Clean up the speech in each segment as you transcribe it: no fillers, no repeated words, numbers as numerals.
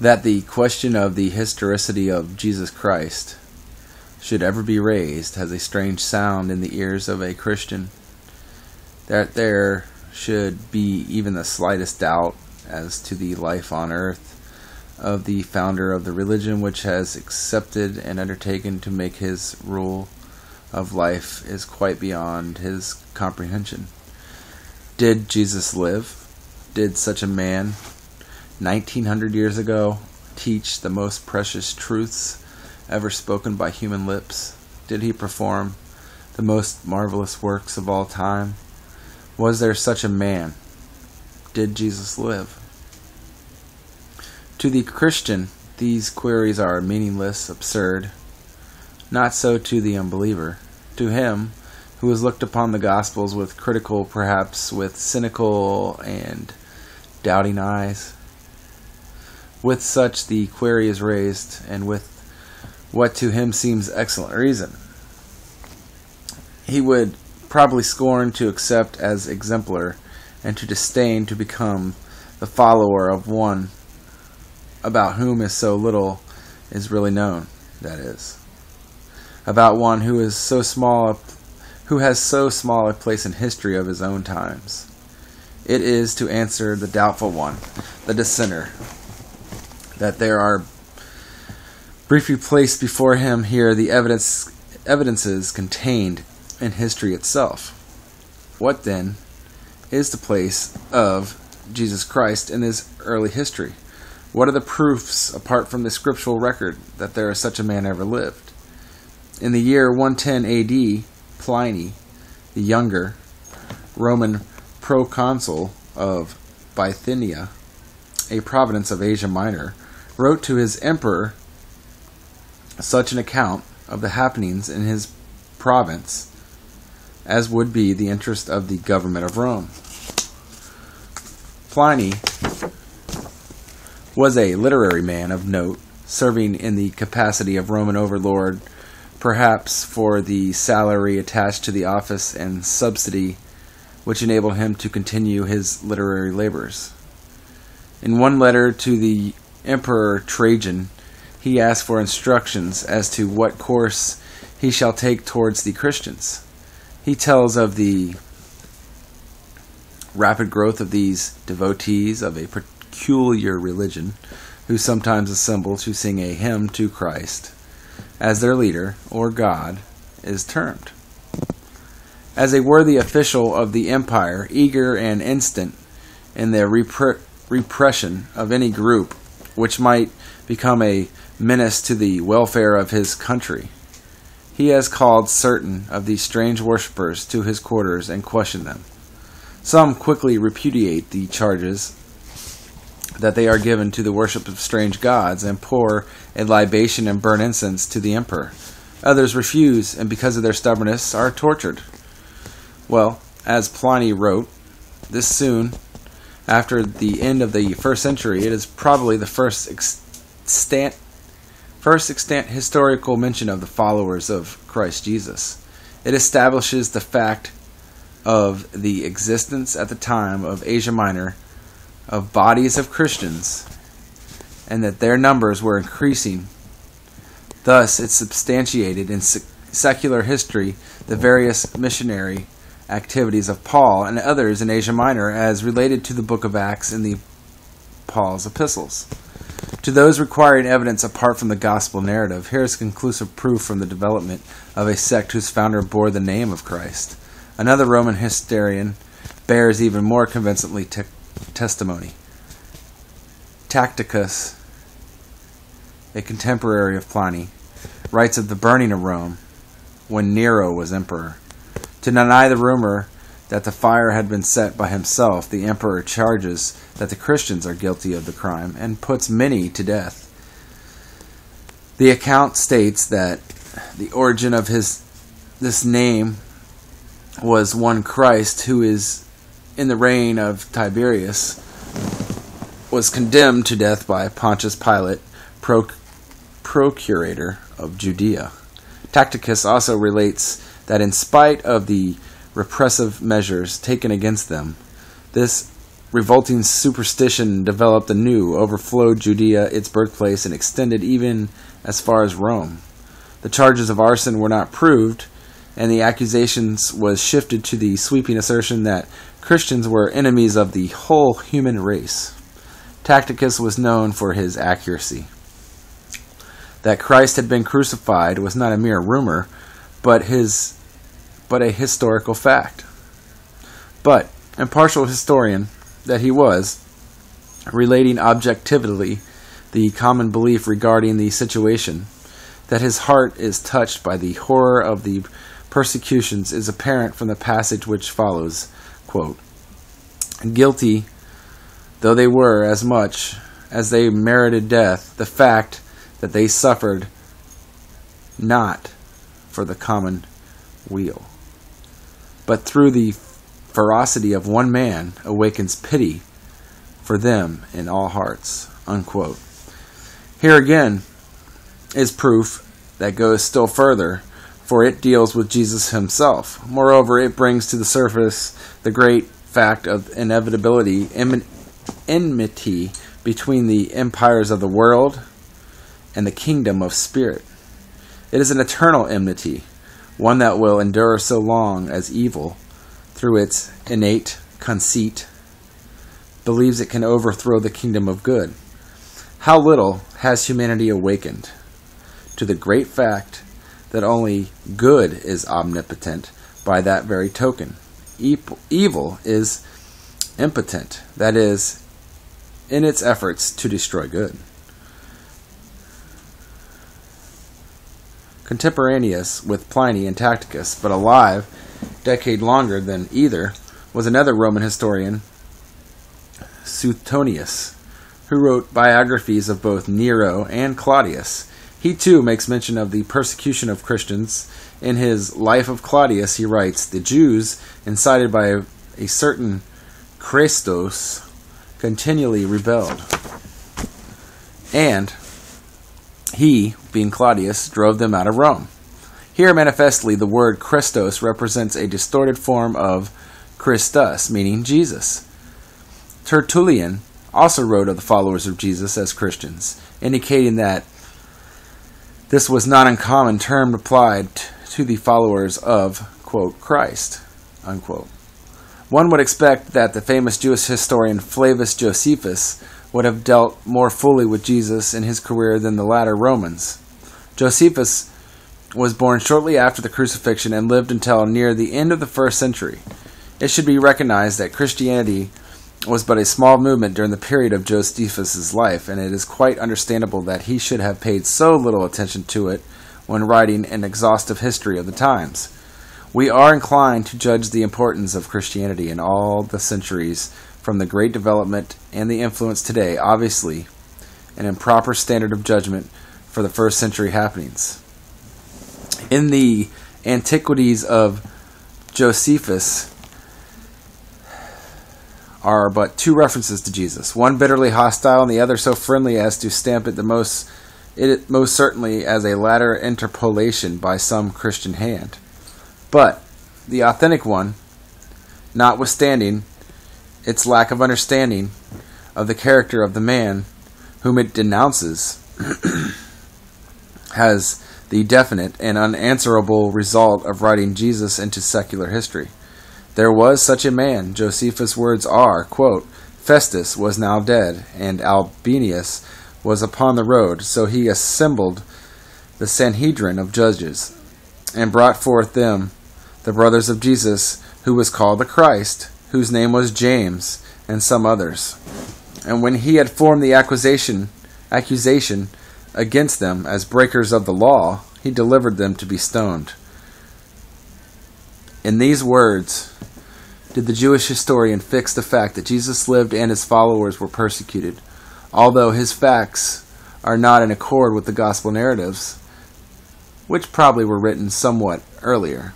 that the question of the historicity of Jesus Christ should ever be raised has a strange sound in the ears of a Christian. That there should be even the slightest doubt as to the life on earth of the founder of the religion which has accepted and undertaken to make his rule of life is quite beyond his comprehension. Did Jesus live? Did such a man, 1900 years ago, teach the most precious truths ever spoken by human lips? Did he perform the most marvelous works of all time? Was there such a man? Did Jesus live? To the Christian, these queries are meaningless, absurd. Not so to the unbeliever. To him, who has looked upon the Gospels with critical, perhaps with cynical and doubting eyes. With such the query is raised, and with what to him seems excellent reason. He would probably scorn to accept as exemplar, and to disdain to become the follower of one about whom is so little is really known, that is, about one who has so small a place in history of his own times. It is to answer the doubtful one, the dissenter, that there are briefly placed before him here the evidences contained in history itself. What then is the place of Jesus Christ in his early history? What are the proofs, apart from the scriptural record, that there is such a man ever lived? In the year 110 AD, Pliny, the Younger, Roman proconsul of Bithynia, a province of Asia Minor, wrote to his emperor such an account of the happenings in his province as would be the interest of the government of Rome. Pliny was a literary man of note, serving in the capacity of Roman overlord, perhaps for the salary attached to the office and subsidy which enabled him to continue his literary labors. In one letter to the Emperor Trajan, he asked for instructions as to what course he shall take towards the Christians. He tells of the rapid growth of these devotees of a peculiar religion, who sometimes assemble to sing a hymn to Christ, as their leader, or God, is termed. As a worthy official of the empire, eager and instant in the repression of any group which might become a menace to the welfare of his country, he has called certain of these strange worshippers to his quarters and questioned them. Some quickly repudiate the charges that they are given to the worship of strange gods, and pour a libation and burn incense to the emperor. Others refuse, and because of their stubbornness are tortured. Well, as Pliny wrote, this soon after the end of the first century, it is probably the first extant historical mention of the followers of Christ Jesus. It establishes the fact of the existence at the time of Asia Minor of bodies of Christians, and that their numbers were increasing. Thus it substantiated in secular history the various missionary activities of Paul and others in Asia Minor as related to the book of Acts in the Paul's epistles. To those requiring evidence apart from the gospel narrative, here is conclusive proof from the development of a sect whose founder bore the name of Christ. Another Roman historian bears even more convincingly testimony. Tacitus, a contemporary of Pliny, writes of the burning of Rome when Nero was emperor. To deny the rumor that the fire had been set by himself, the emperor charges that the Christians are guilty of the crime and puts many to death. The account states that the origin of this name was one Christ, who is in the reign of Tiberius, was condemned to death by Pontius Pilate, procurator of Judea. Tacitus also relates that in spite of the repressive measures taken against them, this revolting superstition developed anew, overflowed Judea, its birthplace, and extended even as far as Rome. The charges of arson were not proved, and the accusations was shifted to the sweeping assertion that Christians were enemies of the whole human race. Tacitus was known for his accuracy. That Christ had been crucified was not a mere rumor, but a historical fact. But, impartial historian that he was, relating objectively the common belief regarding the situation, that his heart is touched by the horror of the persecutions is apparent from the passage which follows, quote, "Guilty though they were as much as they merited death, the fact that they suffered not for the common weal, but through the ferocity of one man awakens pity for them in all hearts," unquote. Here again is proof that goes still further, for it deals with Jesus himself. Moreover, it brings to the surface the great fact of inevitability, enmity between the empires of the world and the kingdom of spirit. It is an eternal enmity, one that will endure so long as evil, through its innate conceit, believes it can overthrow the kingdom of good. How little has humanity awakened to the great fact that only good is omnipotent by that very token. Evil is impotent, that is, in its efforts to destroy good. Contemporaneous with Pliny and Tacitus, but alive a decade longer than either, was another Roman historian, Suetonius, who wrote biographies of both Nero and Claudius. He too makes mention of the persecution of Christians. In his Life of Claudius, he writes, "The Jews, incited by a certain Chrestos, continually rebelled, and he, being Claudius, drove them out of Rome." Here, manifestly, the word Christos represents a distorted form of Christus, meaning Jesus. Tertullian also wrote of the followers of Jesus as Christians, indicating that this was not an uncommon term applied to the followers of, quote, Christ, unquote. One would expect that the famous Jewish historian Flavius Josephus would have dealt more fully with Jesus in his career than the latter Romans. Josephus was born shortly after the crucifixion and lived until near the end of the 1st century. It should be recognized that Christianity was but a small movement during the period of Josephus' life, and it is quite understandable that he should have paid so little attention to it when writing an exhaustive history of the times. We are inclined to judge the importance of Christianity in all the centuries from the great development and the influence today, obviously an improper standard of judgment for the 1st century happenings. In the Antiquities of Josephus are but 2 references to Jesus, one bitterly hostile and the other so friendly as to stamp it most certainly as a latter interpolation by some Christian hand. But the authentic one, notwithstanding its lack of understanding of the character of the man whom it denounces, has the definite and unanswerable result of writing Jesus into secular history. There was such a man. Josephus' words are, quote, "Festus was now dead, and Albinus was upon the road. So he assembled the Sanhedrin of judges, and brought forth them, the brothers of Jesus, who was called the Christ, whose name was James, and some others. And when he had formed the accusation against them as breakers of the law, he delivered them to be stoned." In these words did the Jewish historian fix the fact that Jesus lived and his followers were persecuted, although his facts are not in accord with the gospel narratives, which probably were written somewhat earlier.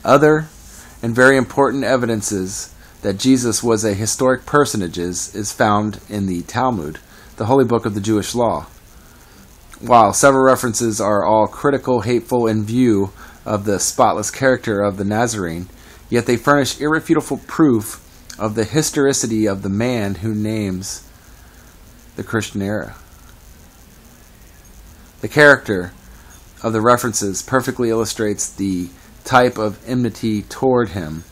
Other and very important evidences that Jesus was a historic personage is found in the Talmud, the holy book of the Jewish law. While several references are all critical, hateful in view of the spotless character of the Nazarene, yet they furnish irrefutable proof of the historicity of the man who names the Christian era. The character of the references perfectly illustrates the type of enmity toward him,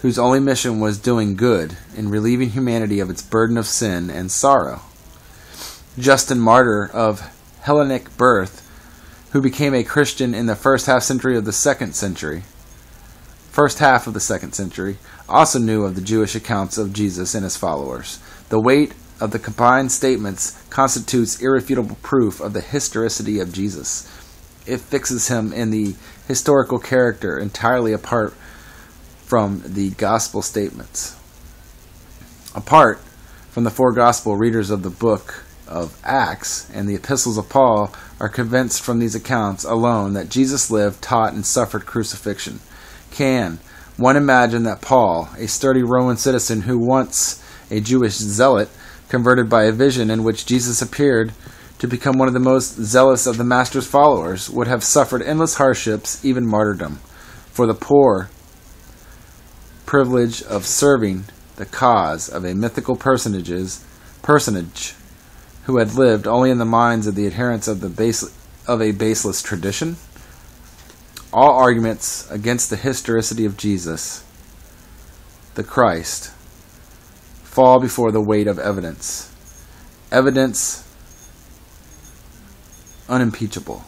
whose only mission was doing good in relieving humanity of its burden of sin and sorrow. Justin Martyr of Hellenic birth, who became a Christian in the first half of the second century, also knew of the Jewish accounts of Jesus and his followers. The weight of the combined statements constitutes irrefutable proof of the historicity of Jesus. It fixes him in the historical character entirely apart from the gospel statements. Apart from the four gospel readers of the book of Acts and the epistles of Paul are convinced from these accounts alone that Jesus lived, taught, and suffered crucifixion. Can one imagine that Paul, a sturdy Roman citizen who once a Jewish zealot, converted by a vision in which Jesus appeared to become one of the most zealous of the Master's followers, would have suffered endless hardships, even martyrdom, for the poor privilege of serving the cause of a mythical personage who had lived only in the minds of the adherents of a baseless tradition? All arguments against the historicity of Jesus, the Christ, fall before the weight of evidence. Evidence unimpeachable.